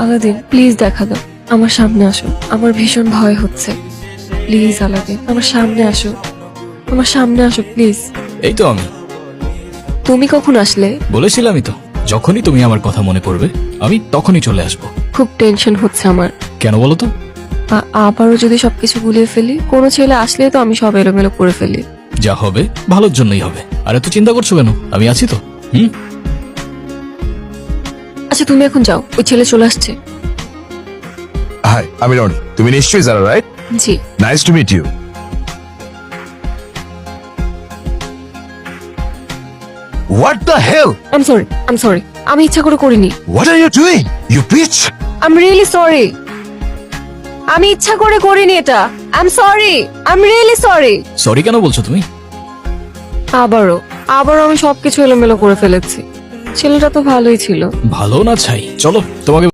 Aladdin please দেখা দাও, আমার সামনে আসো, আমার ভীষণ ভয় হচ্ছে। প্লিজ আলাদিন আমার সামনে আসো, আমার সামনে আসো প্লিজ। এই তো আমি। তুমি কখন আসলে? বলেছিলামই তো, যখনই তুমি আমার কথা মনে পড়বে আমি তখনই চলে আসবো। খুব টেনশন হচ্ছে আমার। কেন বলো তো? আবারও যদি সবকিছু গুলিয়ে ফেলি, কোনো ছেলে আসলে তো আমি সব এলোমেলো করে ফেলি। যা হবে ভালোর জন্যই হবে, আর এত চিন্তা করছো কেন? আমি আছি তো। আচ্ছা তুমি এখন যাও, ওই ছেলে চলে আসছে। হাই, আমি রনি। তুমি নিশ্চয়ই জানো, রাইট? জি। Nice to meet you. What the hell? I am sorry, আমি ইচ্ছা করে করিনি। What are you doing, you bitch? I am really sorry, আমি ইচ্ছা করে করিনি এটা। I am really sorry. Sorry কেন বলছো তুমি? আবারও আমি সবকিছু এলোমেলো করে ফেলেছি। ছেলেটা তো ভালোই ছিল। ভালো না ছাই, চলো তোমাকে